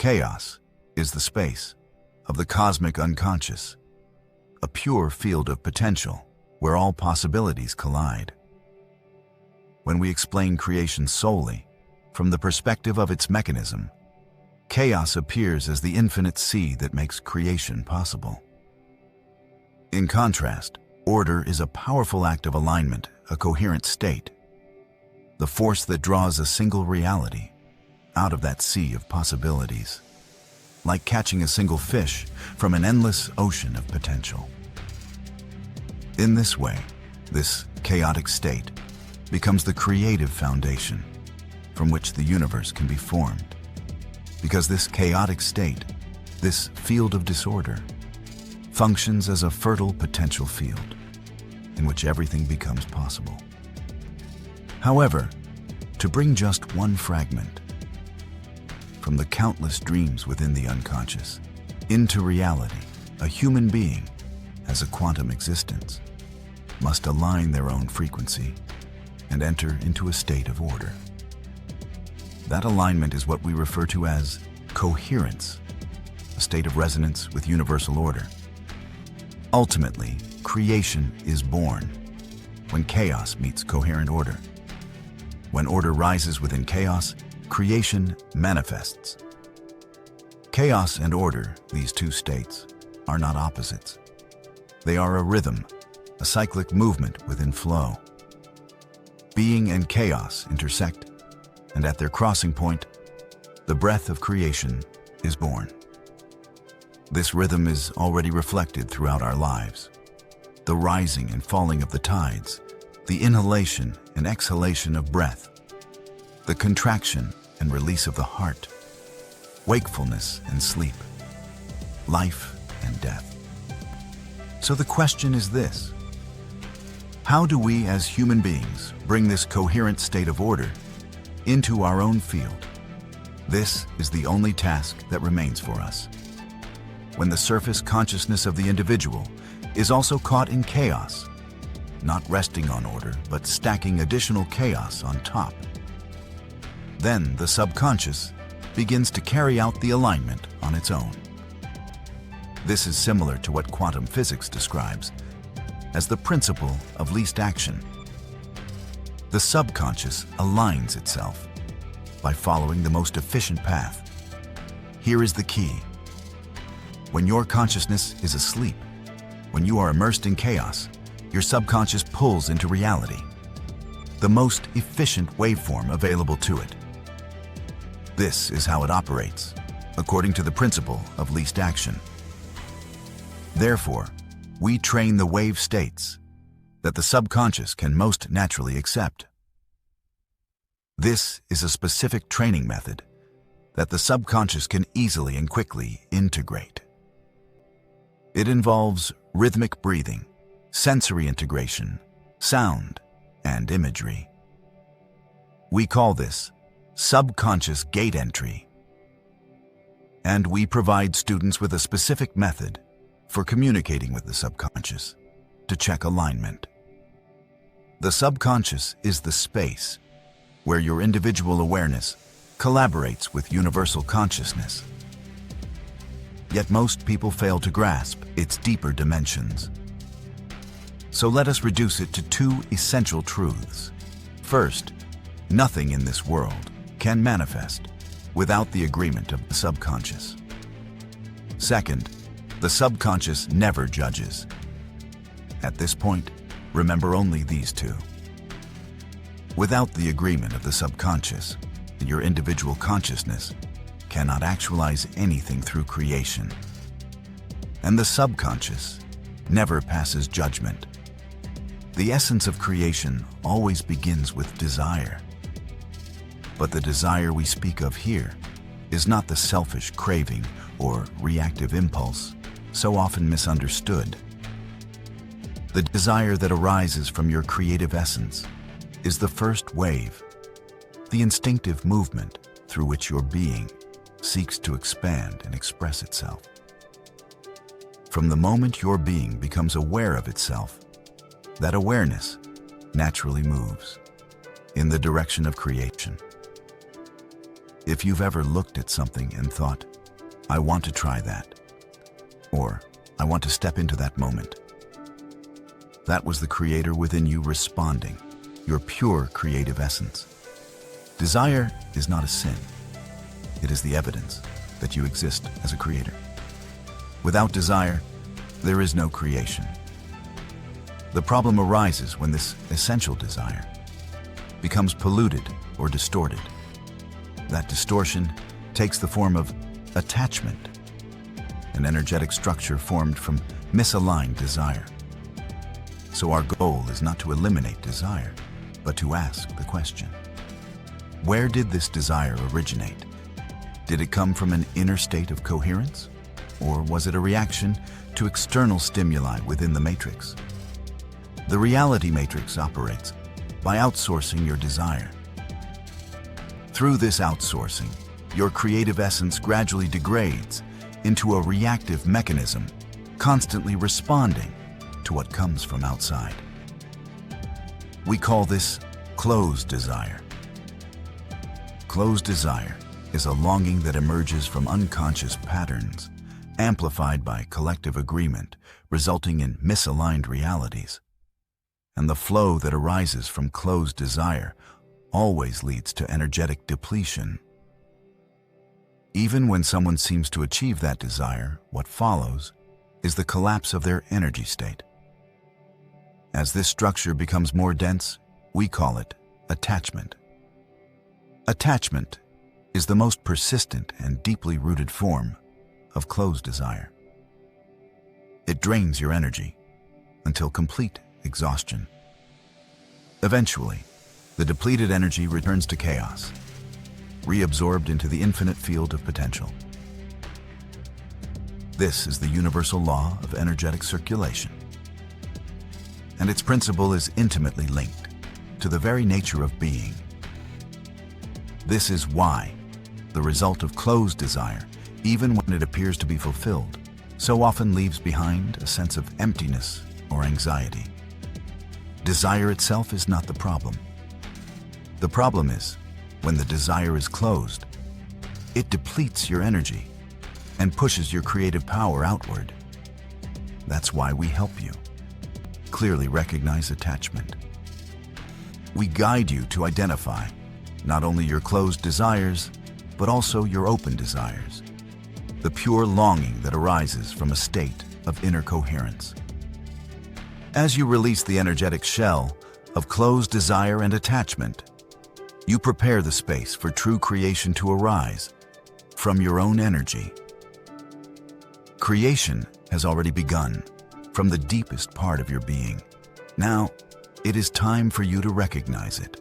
Chaos is the space of the cosmic unconscious, a pure field of potential where all possibilities collide. When we explain creation solely from the perspective of its mechanism, chaos appears as the infinite sea that makes creation possible. In contrast, order is a powerful act of alignment, a coherent state, the force that draws a single reality out of that sea of possibilities, like catching a single fish from an endless ocean of potential. In this way, this chaotic state becomes the creative foundation from which the universe can be formed. Because this chaotic state, this field of disorder, functions as a fertile potential field in which everything becomes possible. However, to bring just one fragment from the countless dreams within the unconscious into reality, a human being as a quantum existence must align their own frequency and enter into a state of order. That alignment is what we refer to as coherence, a state of resonance with universal order. Ultimately, creation is born when chaos meets coherent order. When order rises within chaos, creation manifests. Chaos and order, these two states, are not opposites. They are a rhythm, a cyclic movement within flow. Being and chaos intersect, and at their crossing point, the breath of creation is born. This rhythm is already reflected throughout our lives. The rising and falling of the tides, the inhalation and exhalation of breath, the contraction and release of the heart, wakefulness and sleep, life and death. So the question is this: how do we as human beings bring this coherent state of order into our own field? This is the only task that remains for us. When the surface consciousness of the individual is also caught in chaos, not resting on order, but stacking additional chaos on top, then the subconscious begins to carry out the alignment on its own. This is similar to what quantum physics describes as the principle of least action. The subconscious aligns itself by following the most efficient path. Here is the key. When your consciousness is asleep, when you are immersed in chaos, your subconscious pulls into reality the most efficient waveform available to it. This is how it operates, according to the principle of least action. Therefore, we train the wave states that the subconscious can most naturally accept. This is a specific training method that the subconscious can easily and quickly integrate. It involves rhythmic breathing, sensory integration, sound, and imagery. We call this subconscious gate entry. And we provide students with a specific method for communicating with the subconscious to check alignment. The subconscious is the space where your individual awareness collaborates with universal consciousness. Yet most people fail to grasp its deeper dimensions. So let us reduce it to two essential truths. First, nothing in this world can manifest without the agreement of the subconscious. Second, the subconscious never judges. At this point, remember only these two. Without the agreement of the subconscious, your individual consciousness cannot actualize anything through creation. And the subconscious never passes judgment. The essence of creation always begins with desire. But the desire we speak of here is not the selfish craving or reactive impulse so often misunderstood. The desire that arises from your creative essence is the first wave, the instinctive movement through which your being seeks to expand and express itself. From the moment your being becomes aware of itself, that awareness naturally moves in the direction of creation. If you've ever looked at something and thought, I want to try that. Or, I want to step into that moment. That was the creator within you responding, your pure creative essence. Desire is not a sin. It is the evidence that you exist as a creator. Without desire, there is no creation. The problem arises when this essential desire becomes polluted or distorted. That distortion takes the form of attachment, an energetic structure formed from misaligned desire. So our goal is not to eliminate desire, but to ask the question, where did this desire originate? Did it come from an inner state of coherence? Or was it a reaction to external stimuli within the matrix? The reality matrix operates by outsourcing your desire. Through this outsourcing, your creative essence gradually degrades into a reactive mechanism, constantly responding to what comes from outside. We call this closed desire. Closed desire is a longing that emerges from unconscious patterns, amplified by collective agreement, resulting in misaligned realities. And the flow that arises from closed desire always leads to energetic depletion. Even when someone seems to achieve that desire, what follows is the collapse of their energy state. As this structure becomes more dense, we call it attachment. Attachment is the most persistent and deeply rooted form of closed desire. It drains your energy until complete exhaustion. Eventually, the depleted energy returns to chaos, reabsorbed into the infinite field of potential. This is the universal law of energetic circulation, and its principle is intimately linked to the very nature of being. This is why the result of closed desire, even when it appears to be fulfilled, so often leaves behind a sense of emptiness or anxiety. Desire itself is not the problem. The problem is, when the desire is closed, it depletes your energy and pushes your creative power outward. That's why we help you clearly recognize attachment. We guide you to identify not only your closed desires, but also your open desires, the pure longing that arises from a state of inner coherence. As you release the energetic shell of closed desire and attachment, you prepare the space for true creation to arise from your own energy. Creation has already begun from the deepest part of your being. Now, it is time for you to recognize it.